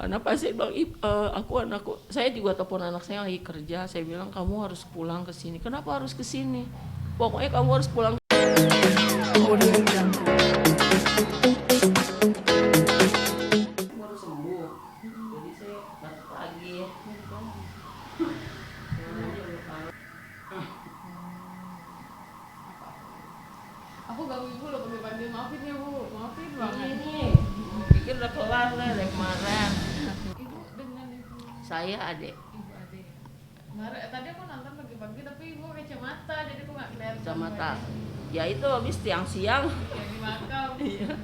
Karena pasien bilang, anakku, saya juga telepon anak saya lagi kerja, saya bilang kamu harus pulang ke sini. Kenapa harus ke sini? Pokoknya kamu harus pulang. Baru sembuh, jadi saya batuk lagi. Aku ganggu ibu loh pagi-pagi, maafin ya bu, maafin banget. Ini, pikir udah kelar lah dari kemarin. Ibu dengan ibu. Saya adek. Ibu adik. Kemarin tadi aku nonton pagi-pagi tapi ibu kacamata jadi aku nggak kelihatan. Kacamata. Ya itu habis siang-siang. Ya di makam. Iya.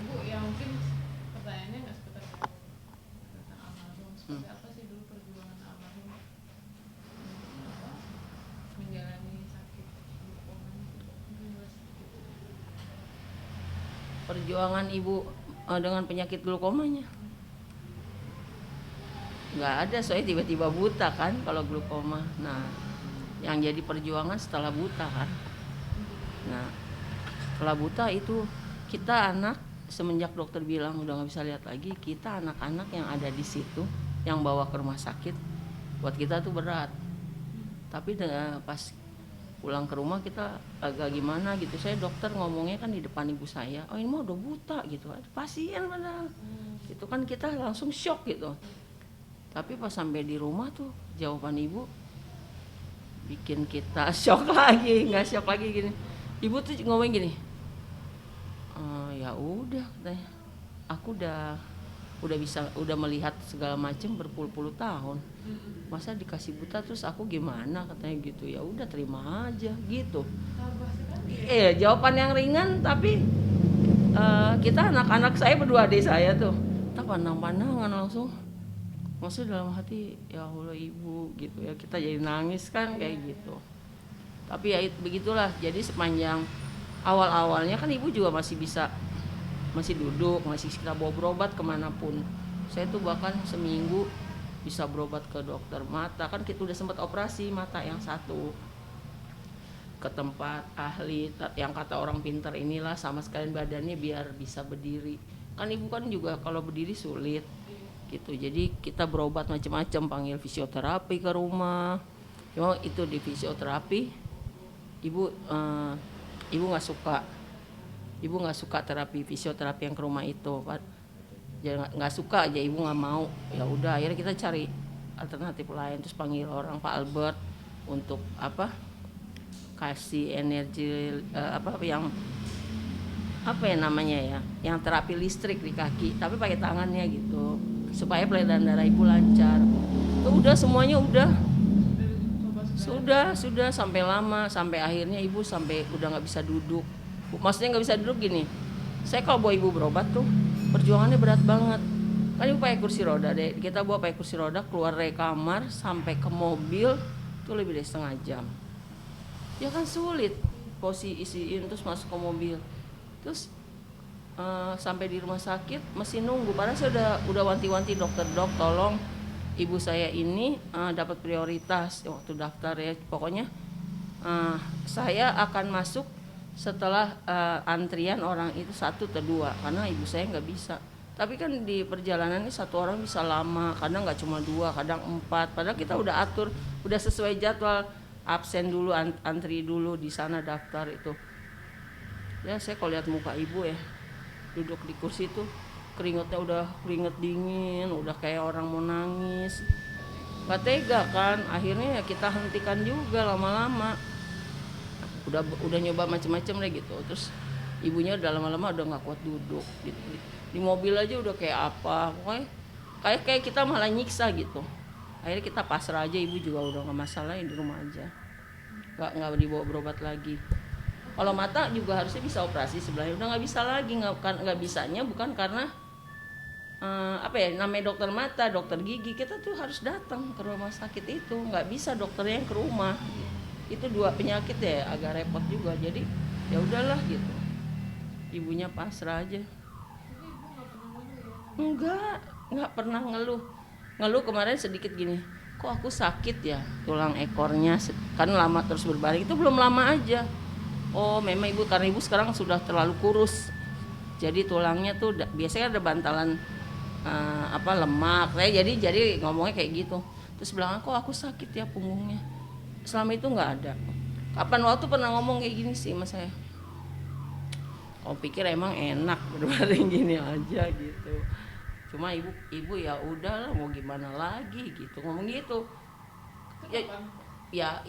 Ibu ya mungkin pertanyaannya nggak seputar tentang almarhum. Seperti apa sih dulu perjuangan almarhum menjalani sakit glaucoma itu? Perjuangan ibu dengan penyakit glaukomanya nggak ada, soalnya tiba-tiba buta kan kalau glaukoma. Nah, yang jadi perjuangan setelah buta kan. Nah, setelah buta itu kita anak, semenjak dokter bilang udah nggak bisa lihat lagi, kita anak-anak yang ada di situ yang bawa ke rumah sakit, buat kita tuh berat. Tapi pas pulang ke rumah kita agak gimana gitu. Saya dokter ngomongnya kan di depan ibu saya, oh ini mah udah buta gitu, ada pasien padahal. Itu kan kita langsung shock gitu. Tapi pas sampai di rumah tuh jawaban ibu bikin kita shock lagi, nggak shock lagi gini. Ibu tuh ngomong gini, ya udah katanya, aku udah melihat segala macam berpuluh-puluh tahun, masa dikasih buta terus aku gimana, katanya gitu. Ya udah terima aja gitu. Jawaban yang ringan tapi kita anak-anak, saya berdua adik saya tuh kita pandang-pandangan langsung, maksudnya dalam hati ya Allah ibu gitu ya, kita jadi nangis kan kayak gitu. Tapi ya begitulah, jadi sepanjang awal-awalnya kan ibu juga masih duduk, masih kita bawa berobat kemanapun. Saya tuh bahkan seminggu bisa berobat ke dokter mata, kan kita udah sempat operasi mata yang satu ke tempat ahli yang kata orang pintar inilah, sama sekalian badannya biar bisa berdiri. Kan ibu kan juga kalau berdiri sulit gitu, jadi kita berobat macam-macam, panggil fisioterapi ke rumah. Cuma itu di fisioterapi ibu nggak suka terapi fisioterapi yang ke rumah itu, nggak suka aja, ibu nggak mau. Ya udah akhirnya kita cari alternatif lain, terus panggil orang Pak Albert untuk kasih energi yang namanya ya, yang terapi listrik di kaki tapi pakai tangannya gitu, supaya peredaran darah ibu lancar. Itu udah semuanya sudah sampai lama, sampai akhirnya ibu sampai udah nggak bisa duduk. Maksudnya nggak bisa duduk gini, saya kalau bawa ibu berobat tuh perjuangannya berat banget kan. Ibu pakai kursi roda deh, kita bawa pakai kursi roda keluar dari kamar sampai ke mobil tuh lebih dari setengah jam. Ya kan sulit posisiin terus masuk ke mobil, terus sampai di rumah sakit masih nunggu. Padahal saya udah wanti-wanti dokter, tolong ibu saya ini dapat prioritas waktu daftar ya. Pokoknya saya akan masuk setelah antrian orang itu satu atau dua, karena ibu saya nggak bisa. Tapi kan di perjalanan ini satu orang bisa lama, kadang nggak cuma 2, kadang 4. Padahal kita udah atur, udah sesuai jadwal, absen dulu, antri dulu di sana daftar itu. Ya saya kalau lihat muka ibu ya, duduk di kursi itu keringetnya udah keringet dingin, udah kayak orang mau nangis. Gak tega kan, akhirnya ya kita hentikan juga lama-lama. Udah nyoba macam-macam deh gitu. Terus ibunya udah lama-lama udah nggak kuat duduk gitu. Di mobil aja udah kayak apa, pokoknya kayak kita malah nyiksa gitu. Akhirnya kita pasrah aja, ibu juga udah nggak masalah, di rumah aja, nggak dibawa berobat lagi. Kalau mata juga harusnya bisa operasi sebelahnya, udah nggak bisa lagi. Nggak bisanya bukan karena namanya dokter mata, dokter gigi, kita tuh harus datang ke rumah sakit itu, nggak bisa dokternya yang ke rumah. Itu 2 penyakit ya, agak repot juga. Jadi ya udahlah gitu, ibunya pasrah aja. Nggak pernah ngeluh. Kemarin sedikit gini, kok aku sakit ya tulang ekornya, kan lama terus berbaring. Itu belum lama aja, oh memang karena ibu sekarang sudah terlalu kurus, jadi tulangnya tuh biasanya ada bantalan lemak. Saya jadi ngomongnya kayak gitu. Terus bilang, kok aku sakit ya punggungnya. Selama itu nggak ada. Kapan waktu pernah ngomong kayak gini sih mas saya. Kau pikir emang enak berbaring gini aja gitu. Cuma ibu ya udah mau gimana lagi gitu ngomong gitu. Ya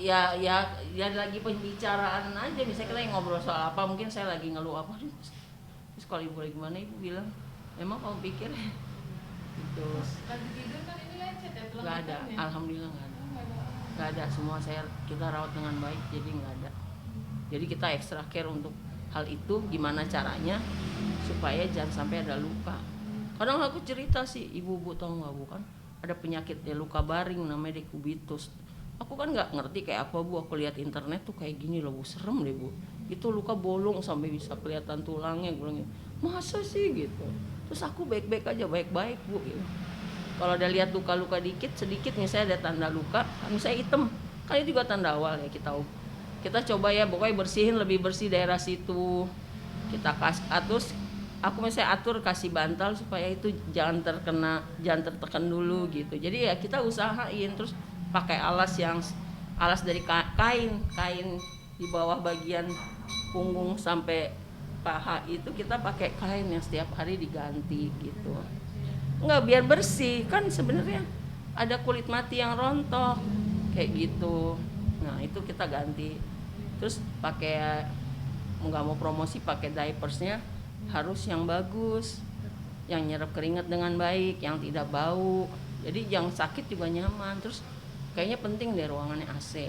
lagi pembicaraan aja, misalnya kita ngobrol soal apa, mungkin saya lagi ngeluh apa, terus kalau ibu lagi gimana, ibu bilang emang kamu pikir gitu. Lagi tidur kan ini lecet ya tulang Nggak ada, ikannya? alhamdulillah nggak ada, semua kita rawat dengan baik, jadi nggak ada. Jadi kita extra care untuk hal itu, gimana caranya supaya jangan sampai ada luka. Kadang aku cerita sih, ibu-ibu tahu nggak bu, kan ada penyakit luka baring namanya dekubitus. Aku kan nggak ngerti kayak apa bu, aku lihat internet tuh kayak gini loh bu, serem deh bu. Itu luka bolong sampai bisa kelihatan tulangnya, gue bilang masa sih gitu. Terus aku baik-baik aja, baik-baik bu gitu. Kalau ada lihat luka-luka sedikit misalnya ada tanda luka, misalnya hitam, kan itu juga tanda awal ya kita coba ya pokoknya bersihin, lebih bersih daerah situ. Kita terus aku misalnya atur kasih bantal supaya itu jangan tertekan dulu gitu. Jadi ya kita usahain, terus pakai alas dari kain di bawah bagian punggung sampai paha itu kita pakai kain yang setiap hari diganti gitu. Enggak, biar bersih, kan sebenarnya ada kulit mati yang rontok kayak gitu. Nah itu kita ganti, terus pakai, nggak mau promosi, pakai diapersnya harus yang bagus, yang nyerap keringat dengan baik, yang tidak bau, jadi yang sakit juga nyaman. Terus kayaknya penting deh ruangannya AC.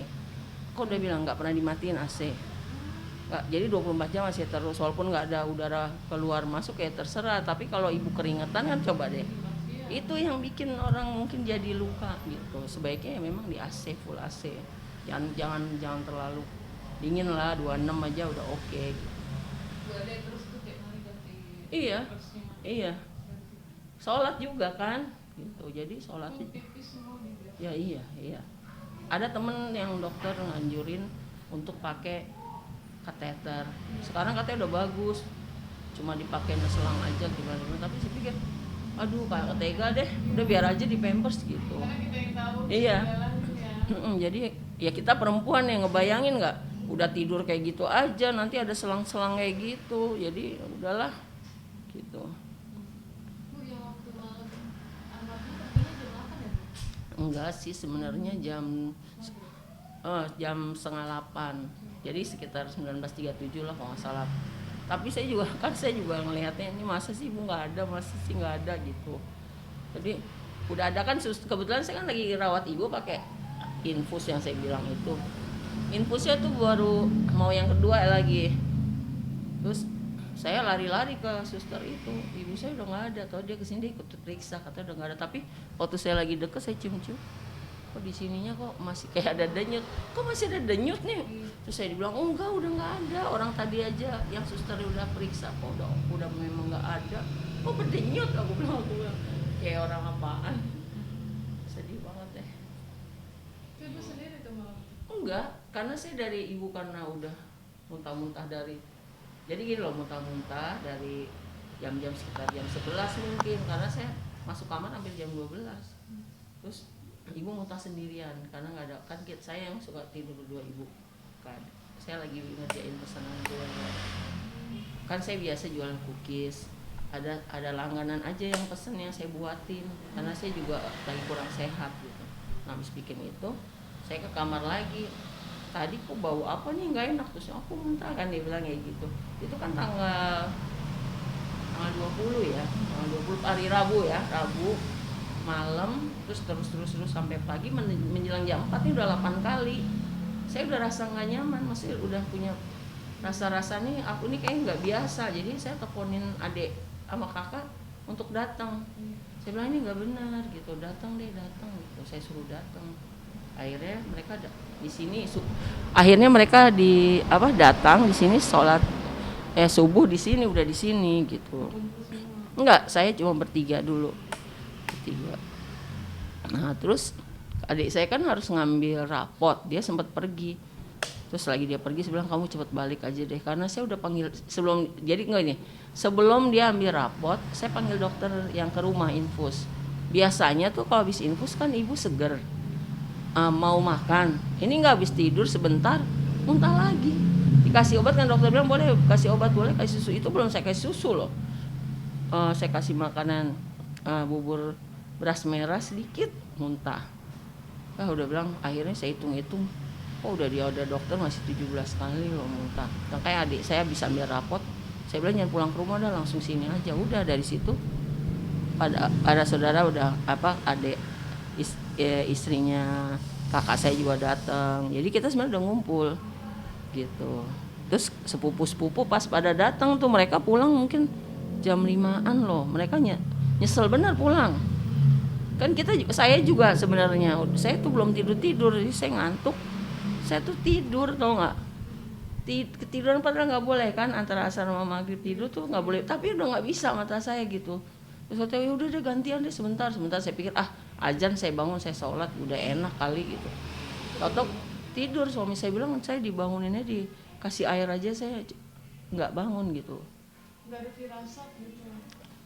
Kok udah bilang nggak pernah dimatiin AC, nggak, jadi 24 jam masih terus, walaupun nggak ada udara keluar masuk ya terserah. Tapi kalau ibu keringetan kan coba deh, itu yang bikin orang mungkin jadi luka gitu. Sebaiknya ya memang di AC, full AC, jangan terlalu dingin lah, 26 aja udah oke gitu. Terus tuh tiap hari ganti. Iya sholat juga kan gitu, jadi sholat ya iya. Ada temen yang dokter nganjurin untuk pakai kateter, sekarang katanya udah bagus, cuma dipakai selang aja gimana, tapi saya pikir aduh kayak tega deh, udah biar aja di pampers gitu. Karena kita yang tahu. Iya. Jadi ya kita perempuan yang ngebayangin nggak, udah tidur kayak gitu aja nanti ada selang-selang kayak gitu, jadi udahlah gitu. Bu, yang waktu malam almarhum perginya jam 8 ya bu? Enggak sih sebenarnya jam setengah 8, jadi sekitar 19.37 lah kalau nggak salah. Tapi saya juga ngelihatnya ini masa sih ibu nggak ada gitu. Jadi udah ada kan, kebetulan saya kan lagi rawat ibu pakai infus yang saya bilang itu. Infusnya tuh baru mau yang kedua lagi. Terus saya lari-lari ke suster itu, ibu saya udah nggak ada. Tau dia kesini dia ikut periksa, katanya udah nggak ada. Tapi waktu saya lagi deket saya cium-cium, kok di sininya kok masih kayak ada denyut, kok masih ada denyut nih. Terus saya dibilang oh enggak, udah nggak ada, orang tadi aja yang suster udah periksa kok udah memang nggak ada, kok berdenyut. Aku bilang kayak orang apaan, sedih banget deh. Itu ibu sendiri tuh malam? Enggak, karena saya dari ibu karena udah muntah-muntah jadi gini loh, muntah-muntah dari jam-jam sekitar jam 11 mungkin, karena saya masuk kamar hampir jam 12. Terus ibu muntah sendirian karena nggak ada, kan saya yang suka tidur berdua ibu kan, saya lagi ngerjain pesanan keluarga kan, saya biasa jualan cookies, ada langganan aja yang pesen yang saya buatin karena saya juga lagi kurang sehat gitu. Nah habis bikin itu saya ke kamar lagi, tadi kok bau apa nih nggak enak, terus aku muntah kan, dia bilang kayak gitu. Itu kan tanggal 20 ya, tanggal 20 hari Rabu malam, terus sampai pagi menjelang jam 4 ini udah 8 kali. Saya udah rasa nggak nyaman, masih udah punya rasa nih aku nih kayak nggak biasa. Jadi saya teleponin adik sama kakak untuk datang. Saya bilang ini nggak benar gitu, datang gitu. Saya suruh datang. Akhirnya mereka di sini datang di sini sholat subuh di sini, udah di sini gitu. Enggak, saya cuma bertiga dulu. Nah terus adik saya kan harus ngambil rapot, dia sempat pergi. Terus lagi dia pergi, saya bilang kamu cepet balik aja deh, karena saya udah panggil sebelum, jadi enggak ini, sebelum dia ambil rapot, saya panggil dokter yang ke rumah infus. Biasanya tuh kalau habis infus kan ibu seger, mau makan, ini nggak habis tidur sebentar, muntah lagi. Dikasih obat kan, dokter bilang boleh kasih obat, boleh kasih susu, itu belum saya kasih susu loh. Saya kasih makanan bubur beras merah sedikit, muntah. Udah bilang, akhirnya saya hitung-hitung, udah dokter masih 17 kali loh muntah. Kayak adik saya bisa ambil rapot, saya bilang jangan pulang ke rumah, dah langsung sini aja. Udah dari situ ada saudara udah adik istrinya kakak saya juga datang, jadi kita sebenarnya udah ngumpul gitu. Terus sepupu pas pada datang tuh, mereka pulang mungkin jam 5-an loh, mereka nyesel benar pulang. Kan saya juga sebenarnya, saya tuh belum tidur, jadi saya ngantuk. Saya tuh tidur, tau nggak? Ketiduran padahal nggak boleh kan, antara asar sama maghrib tidur tuh nggak boleh. Tapi udah nggak bisa mata saya gitu. Terus saya udah deh gantian deh sebentar. Saya pikir azan saya bangun, saya sholat, udah enak kali gitu. Tahu tidur, suami saya bilang saya dibanguninnya dikasih air aja, saya nggak bangun gitu. Nggak ada firasat gitu.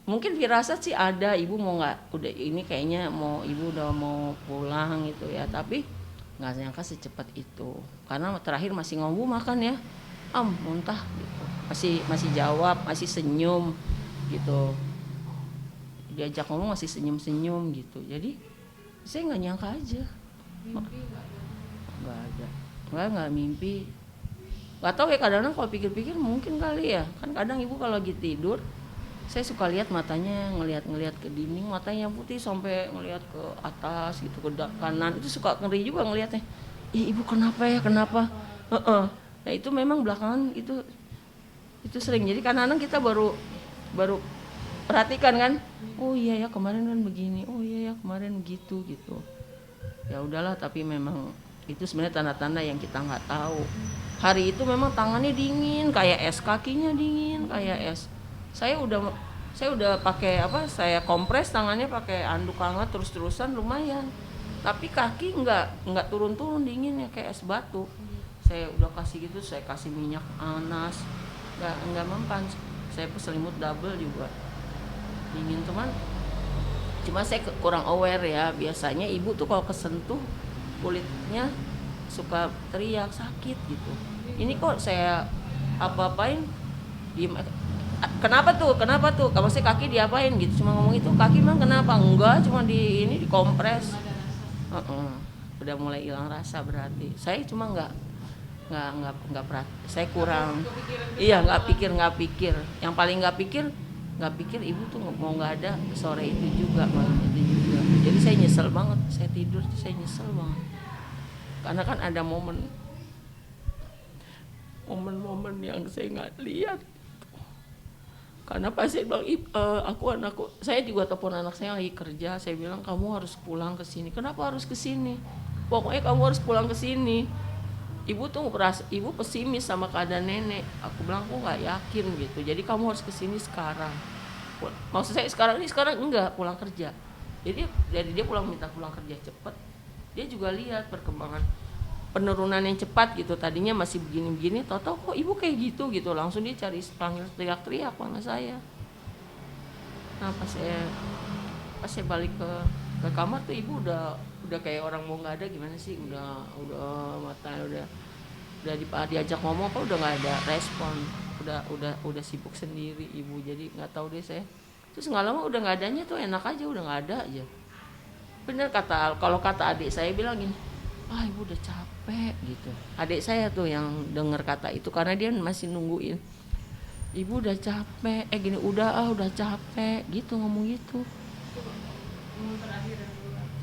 Mungkin firasat sih ada, ibu mau nggak, udah ini kayaknya ibu udah mau pulang gitu ya, tapi nggak nyangka secepat itu. Karena terakhir masih ngomong makan ya, muntah gitu, masih jawab, masih senyum gitu, diajak ngomong masih senyum gitu. Jadi saya nggak nyangka aja. Mimpi nggak mimpi, nggak tahu ya, kadang-kadang kalau pikir-pikir mungkin kali ya, kan kadang ibu kalau lagi tidur saya suka lihat matanya ngelihat ke dinding, matanya putih sampai ngelihat ke atas gitu, ke kanan, itu suka ngeri juga ngelihatnya. Ibu kenapa ya, kenapa? Nah itu memang belakangan itu sering, jadi kadang-kadang kita baru perhatikan kan, oh iya ya kemarin kan begini, oh iya ya kemarin begitu gitu. Ya udahlah, tapi memang itu sebenarnya tanda-tanda yang kita nggak tahu. Hari itu memang tangannya dingin kayak es, kakinya dingin kayak es. Saya udah pakai saya kompres tangannya pakai anduk hangat terus-terusan lumayan. Tapi kaki nggak turun-turun dinginnya kayak es batu. Saya udah kasih gitu, saya kasih minyak panas, nggak mempan. Saya selimut double juga dingin, cuma saya kurang aware ya. Biasanya ibu tuh kalau kesentuh kulitnya suka teriak sakit gitu. Ini kok saya apa-apain diem. Kenapa tuh kalau saya kaki diapain gitu, cuma ngomong itu kaki mah kenapa, enggak cuma dikompres. Udah mulai hilang rasa, berarti saya cuma nggak saya kurang nggak pikir. Yang paling nggak pikir ibu tuh mau nggak ada sore itu juga, malam itu juga. Jadi saya nyesel banget, saya tidur saya nyesel banget, karena kan ada momen yang saya nggak lihat. Karena pas saya bilang anakku, saya juga telepon anak saya lagi kerja, saya bilang kamu harus pulang ke sini. Kenapa harus ke sini? Pokoknya kamu harus pulang ke sini. Ibu pesimis sama keadaan nenek. Aku bilang aku nggak yakin gitu. Jadi kamu harus ke sini sekarang. Maksud saya sekarang enggak, pulang kerja. Jadi dia minta pulang kerja cepat. Dia juga lihat perkembangan penurunan yang cepat gitu. Tadinya masih begini-begini, tahu-tahu kok ibu kayak gitu. Langsung dia panggil teriak-teriak sama saya. Nah pas saya balik ke kamar tuh ibu udah kayak orang mau nggak ada gimana sih, udah mata udah diajak ngomong apa udah nggak ada respon, udah sibuk sendiri ibu. Jadi nggak tahu deh saya. Terus nggak lama udah nggak adanya tuh, enak aja udah nggak ada aja. Bener kalau kata adik saya bilang gini, ibu udah capek gitu. Adik saya tuh yang dengar kata itu, karena dia masih nungguin. Ibu udah capek, gini udah capek gitu, ngomong gitu.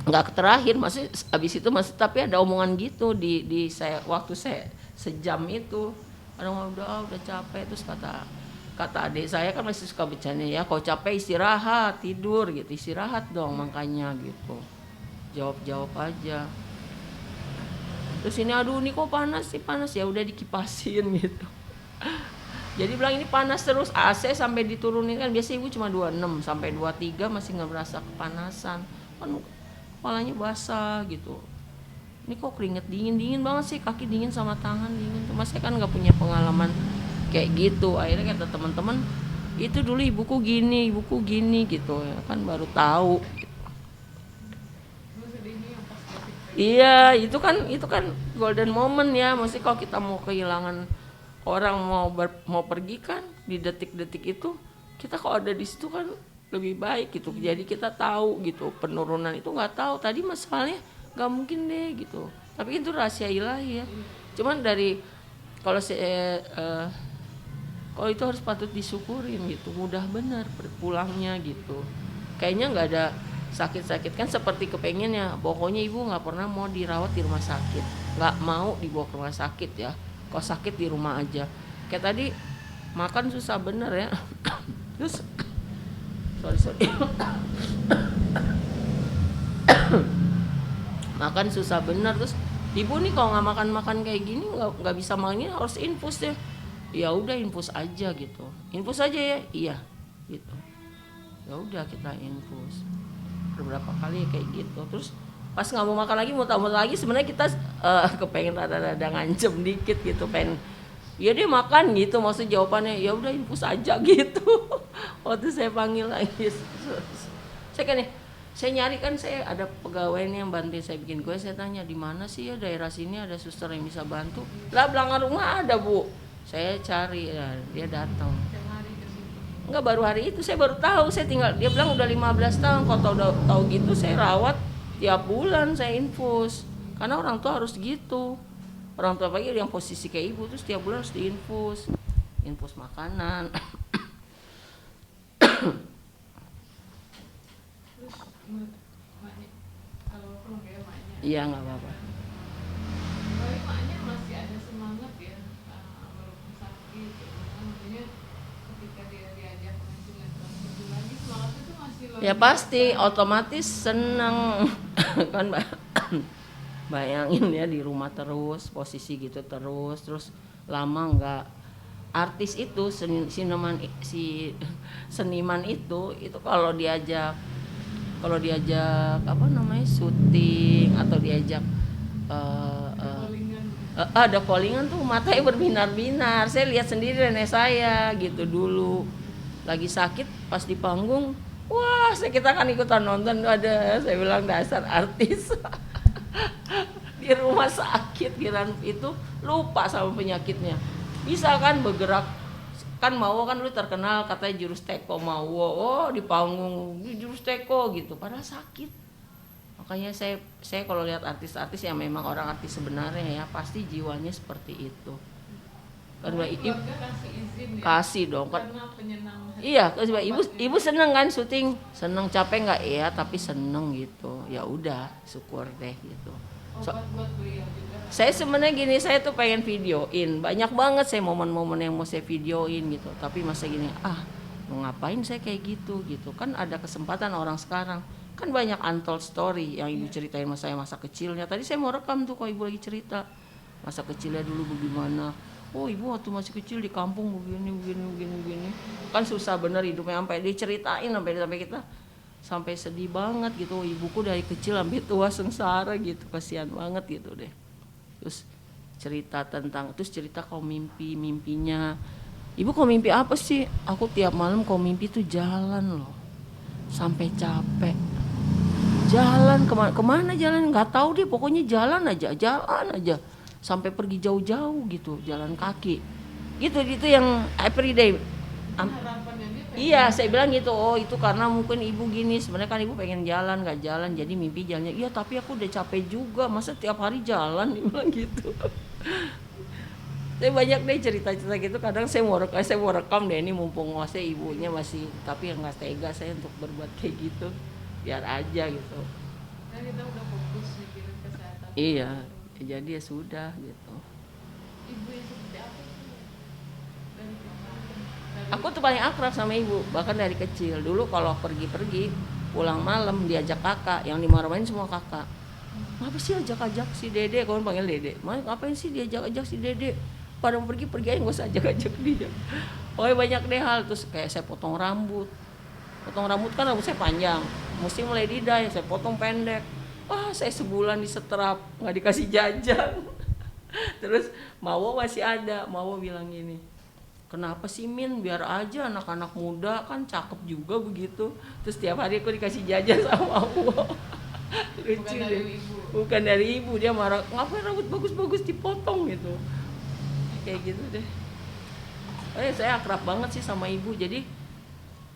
Nggak terakhir, masih abis itu masih, tapi ada omongan gitu di saya waktu saya sejam itu. Orang udah capek. Terus kata adik saya kan masih suka bercanda ya, kalau capek istirahat, tidur gitu, istirahat dong makanya gitu. Jawab aja. Terus ini ini kok panas ya udah dikipasin gitu. Jadi bilang ini panas terus, AC sampai diturunin kan, biasanya ibu cuma 26 sampai 23 masih nggak berasa kepanasan kan, kepalanya basah gitu. ini kok keringet dingin banget sih, kaki dingin sama tangan dingin. Cuma saya kan nggak punya pengalaman kayak gitu. Akhirnya kata teman-teman, itu dulu ibuku gini gitu ya kan, baru tahu. Lu sedihnya yang pas detik Iya, itu kan golden moment ya. Mesti kalau kita mau kehilangan orang, mau pergi kan di detik-detik itu, kita kalau ada di situ kan lebih baik gitu. Jadi kita tahu gitu, penurunan itu nggak tahu. Tadi masalahnya nggak mungkin deh gitu. Tapi itu rahasia ilahi ya. Cuman dari kalau saya kalau itu harus patut disyukurin gitu, mudah bener pulangnya gitu. Kayaknya nggak ada sakit-sakit kan, seperti kepengennya pokoknya ibu nggak pernah mau dirawat di rumah sakit, nggak mau dibawa ke rumah sakit ya, kalau sakit di rumah aja. Kayak tadi makan susah bener ya. Terus sorry makan susah bener. Terus ibu nih kalau nggak makan kayak gini nggak bisa makannya, harus infus ya. Ya udah infus aja gitu, infus aja ya, iya gitu. Ya udah kita infus beberapa kali kayak gitu. Terus pas nggak mau makan lagi, mau lagi, sebenarnya kita kepengen rada-rada ngancem dikit gitu, pengen ya dia makan gitu, maksud jawabannya ya udah infus aja gitu. Waktu saya panggil lagi, saya kan saya nyari kan, saya ada pegawainya yang bantuin saya bikin kue. Saya tanya di mana sih ya daerah sini ada suster yang bisa bantu. Lah belakang rumah ada bu. Saya cari ya, dia datang. tiap hari ke situ. Enggak, baru hari itu saya baru tahu. Saya tinggal, dia bilang udah 15 tahun. Kalau tahu gitu saya rawat tiap bulan, saya infus. Karena orang tua harus gitu. Orang tua pagi yang posisi kayak ibu terus tiap bulan harus diinfus. Infus makanan. Terus maknya kalau pulang ya maknya. Iya nggak apa-apa. Tapi maknya masih ada semangat ya, walaupun sakit ya. Maksudnya ketika dia diajak ngaji lagi semangatnya tuh masih luar Ya biasa. pasti otomatis seneng. Kan bayangin ya di rumah terus, posisi gitu terus lama nggak. Artis itu seniman itu kalau diajak apa namanya syuting atau diajak Callingan. ada callingan tuh matanya berbinar-binar. Saya lihat sendiri nenek saya gitu dulu lagi sakit pas di panggung. Wah, kita kan ikutan nonton, ada, saya bilang dasar artis. Di rumah sakit kiran itu lupa sama penyakitnya. Bisa kan bergerak, kan Mawo kan dulu terkenal katanya jurus teko Mawo. Oh, di panggung jurus teko gitu, padahal sakit. Makanya saya kalau lihat artis-artis yang memang orang artis sebenarnya ya, pasti jiwanya seperti itu. Kan Keluarga kasih izin ya. kasih dong kan. Karena penyenang hati. Iya, ibu seneng kan syuting, seneng capek nggak ya, tapi seneng gitu. Ya udah, syukur deh gitu. Obat buat beliau juga. Saya sebenarnya gini, saya tuh pengen videoin, banyak banget saya momen-momen yang mau saya videoin gitu. Tapi masa gini, mau ngapain saya kayak gitu. Kan ada kesempatan orang sekarang, kan banyak untold story yang ibu ceritain masa kecilnya. Tadi saya mau rekam tuh kalau ibu lagi cerita masa kecilnya dulu bagaimana. Oh ibu waktu masih kecil di kampung begini. Kan susah bener hidupnya, sampai diceritain sampai kita sampai sedih banget gitu. Ibuku dari kecil sampai tua sengsara gitu, kasihan banget gitu deh. Terus cerita kalau mimpinya. Ibu kok mimpi apa sih? Aku tiap malam kok mimpi tuh jalan loh, sampai capek. Jalan kemana jalan nggak tahu deh, pokoknya jalan aja sampai pergi jauh-jauh gitu, jalan kaki gitu yang everyday. Harapannya dia pengen Iya, saya bilang gitu. Oh itu karena mungkin ibu gini, sebenarnya kan ibu pengen jalan nggak jalan, jadi mimpi jalannya. Iya tapi aku udah capek juga, masa tiap hari jalan, dia bilang gitu. Saya banyak deh cerita-cerita gitu. Kadang saya mau rekam deh ini, mumpung saya ibunya masih, tapi yang nggak tega saya untuk berbuat kayak gitu, biar aja gitu. Nah, kita udah fokus mikirin kesehatan. Iya, jadi ya sudah gitu. Ibu yang seperti apa sih? Dari kecil. Aku tuh paling akrab sama ibu, bahkan dari kecil. Dulu kalau pergi pulang malam diajak kakak, yang dimarahin semua kakak. Ngapa sih ajak si Dede, kawan panggil Dede. Ngapain sih diajak si Dede? Pada mau pergi aja, nggak usah ajak dia. Pokoknya banyak deh hal. Terus kayak saya potong rambut kan rambut saya panjang, mesti mulai didai, saya potong pendek. Wah, saya sebulan disetrap, nggak dikasih jajan. Terus Mawo masih ada, Mawo bilang gini, kenapa sih Min, biar aja anak-anak muda kan cakep juga begitu. Terus tiap hari aku dikasih jajan sama Mawo. Lucu Bukan dari deh. ibu. Bukan dari ibu, dia marah, ngapain rambut bagus-bagus dipotong gitu. Kayak gitu deh. Saya akrab banget sih sama ibu, jadi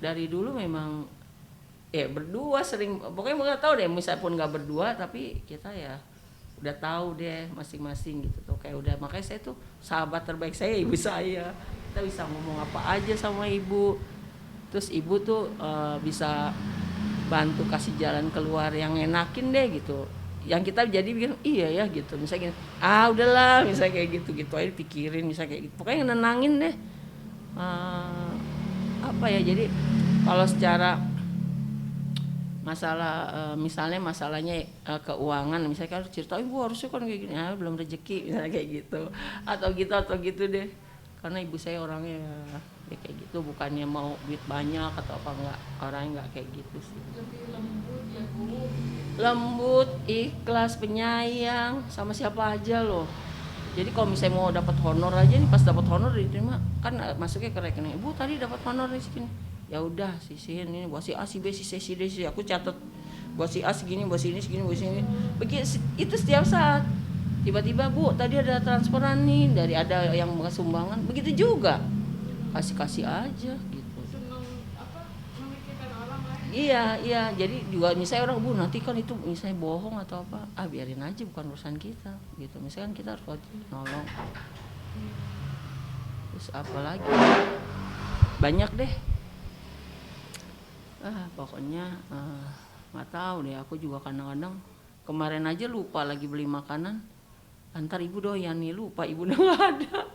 dari dulu memang berdua sering, pokoknya nggak tahu deh, misal pun nggak berdua tapi kita ya udah tahu deh masing-masing gitu tuh, kayak udah, makanya saya tuh sahabat terbaik saya ibu saya, kita bisa ngomong apa aja sama ibu, terus ibu tuh bisa bantu kasih jalan keluar yang enakin deh gitu, yang kita jadi bikin iya ya gitu, misalnya gini, udahlah misalnya kayak gitu aja pikirin, misalnya kayak gitu, pokoknya nenangin deh. Apa ya, jadi kalau secara masalah misalnya masalahnya keuangan, misalnya kalau cerita ibu harusnya kan kayak gini, belum rezeki misalnya kayak gitu, atau gitu deh, karena ibu saya orangnya ya kayak gitu, bukannya mau duit banyak atau apa, enggak, orangnya enggak kayak gitu sih, Lebih lembut ya Bu. lembut, ikhlas, penyayang sama siapa aja loh. Jadi kalau misalnya mau dapat honor aja nih, pas dapat honor diterima kan masuknya ke rekening, ibu tadi dapat honor nih segini, ya udah sisihin ini buat si A, si B, si C, si D, si aku catat buat si A segini, buat si ini segini, buat si ini, begitu itu setiap saat. Tiba-tiba Bu tadi ada transferan nih dari ada yang sumbangan, begitu juga kasih aja gitu. Seneng memikirkan orang lain. Iya, jadi juga misalnya orang, Bu nanti kan itu misalnya bohong atau apa, biarin aja, bukan urusan kita gitu, misalkan kita harus nolong. Terus apa lagi, banyak deh, pokoknya nggak tahu deh, aku juga kadang-kadang, kemarin aja lupa lagi beli makanan, antar ibu doyan nih, lupa ibu udah nggak ada.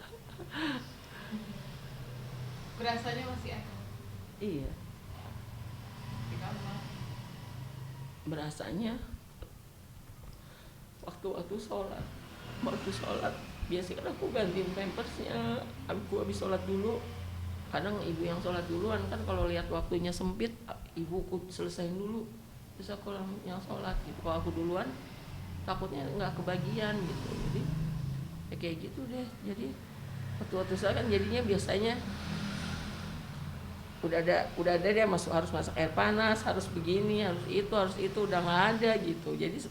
Berasanya masih ada Iya, di kamar. berasanya waktu sholat biasanya kan aku ganti pampersnya, aku habis sholat dulu, kadang ibu yang sholat duluan kan, kalau lihat waktunya sempit ibuku selesain dulu terus aku yang sholat gitu, kalau aku duluan takutnya nggak kebagian gitu, jadi ya kayak gitu deh. Jadi waktu sholat kan jadinya biasanya udah ada dia harus masak air panas, harus begini, harus itu udah nggak ada gitu. Jadi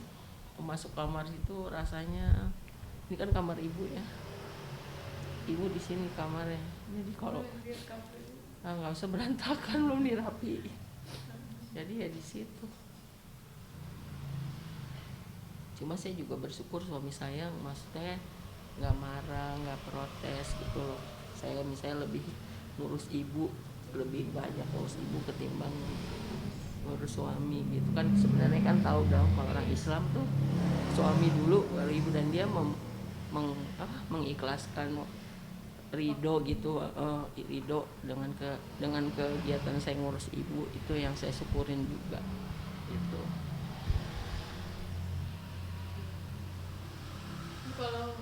masuk kamar itu rasanya, ini kan kamar ibu ya, ibu di sini kamarnya, jadi kalau nggak usah berantakan, belum dirapi, jadi ya di situ. Cuma saya juga bersyukur suami saya maksudnya nggak marah, nggak protes gitu loh. Saya misalnya lebih ngurus ibu, lebih banyak ngurus ibu ketimbang ngurus suami gitu kan. Sebenarnya kan tahu dong kalau orang Islam tuh suami dulu baru ibu, dan dia mengikhlaskan ridho gitu, ridho dengan kegiatan saya ngurus ibu, itu yang saya syukurin juga gitu. Kalau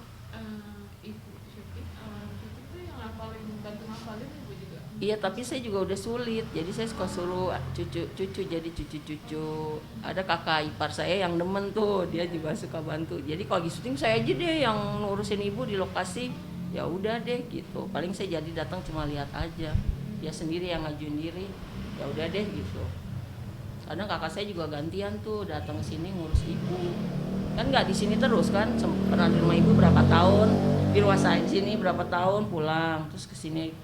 ibu Syuti itu yang paling bantu ngapalin ibu juga. Iya, tapi saya juga udah sulit, jadi saya suka suruh cucu jadi cucu. Ada kakak ipar saya yang demen tuh, dia juga suka bantu. Jadi kalau lagi syuting saya aja deh yang ngurusin ibu di lokasi. Ya udah deh gitu. Paling saya jadi datang cuma lihat aja. Dia sendiri yang ngajuin diri. Ya udah deh gitu. Kadang kakak saya juga gantian tuh datang ke sini ngurus ibu. Kan nggak di sini terus kan, pernah di rumah ibu berapa tahun, di rumah saya di sini berapa tahun, pulang terus ke sini.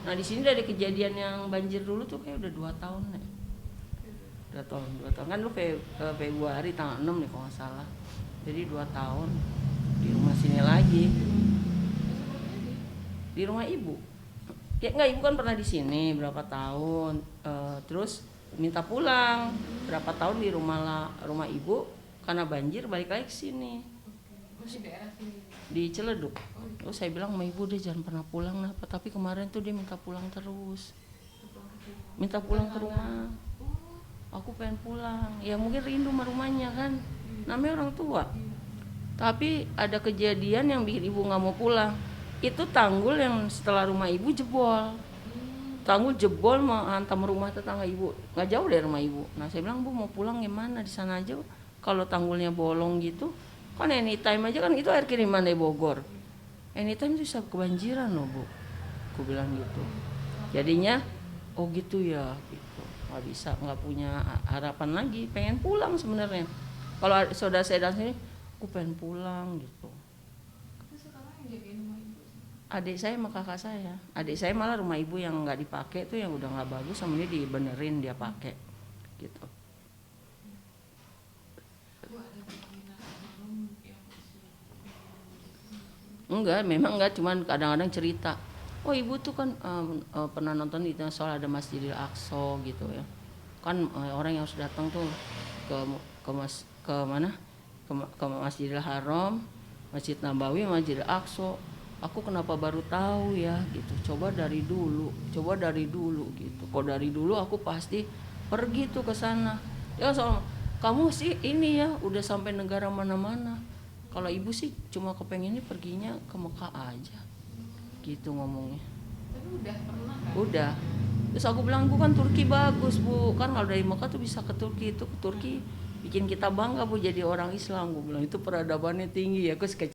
Nah di sini dari kejadian yang banjir dulu tuh kayak udah 2 tahun ya. 2 tahun kan lu Februari tanggal 6 nih kalau nggak salah. Jadi 2 tahun di rumah sini lagi. Di rumah ibu. Ya enggak, ibu kan pernah di sini berapa tahun. Terus minta pulang berapa tahun di rumah ibu karena banjir, balik lagi ke sini. Masih daerah sini. Di Ciledug. Terus saya bilang sama ibu, dia jangan pernah pulang kenapa, tapi kemarin tuh dia minta pulang terus, minta pulang ke rumah. Aku pengen pulang, ya mungkin rindu sama rumahnya kan, namanya orang tua. Tapi ada kejadian yang bikin ibu nggak mau pulang, itu tanggul yang setelah rumah ibu jebol. Tanggul jebol mau hantam rumah tetangga ibu, nggak jauh dari rumah ibu. Nah saya bilang, Bu mau pulang gimana, di sana aja kalau tanggulnya bolong gitu kan anytime aja kan, itu air kiriman dari Bogor, anytime bisa kebanjiran loh Bu, aku bilang gitu. Jadinya oh gitu ya gitu, nggak bisa, nggak punya harapan lagi, pengen pulang sebenarnya. Kalau saudara saya dan sini aku pengen pulang gitu. Terus sekarang yang jagain rumah ibu sih? Adik saya sama kakak saya, adik saya malah rumah ibu yang nggak dipakai tuh, yang udah nggak bagus, sama dia dibenerin, dia pakai gitu. Bu ada keinginan malam yang masih Enggak, memang enggak, cuman kadang-kadang cerita. Oh ibu tuh kan pernah nonton itu soal ada Masjidil Aqsa gitu ya. Kan orang yang harus datang tuh ke ke mana? Ke Masjidil Haram, Masjid Nabawi, Masjidil Aqsa. Aku kenapa baru tahu ya gitu. Coba dari dulu gitu. Kok dari dulu aku pasti pergi tuh ke sana. Ya soal kamu sih ini ya udah sampai negara mana-mana. Kalau ibu sih cuma kepengennya perginya ke Mekah aja gitu ngomongnya. tapi udah pernah kan? Udah. Terus aku bilang, Bu kan Turki bagus Bu, kan kalau dari Mekah tuh bisa ke Turki, itu ke Turki bikin kita bangga Bu jadi orang Islam. Gue bilang itu peradabannya tinggi ya, aku sekecil.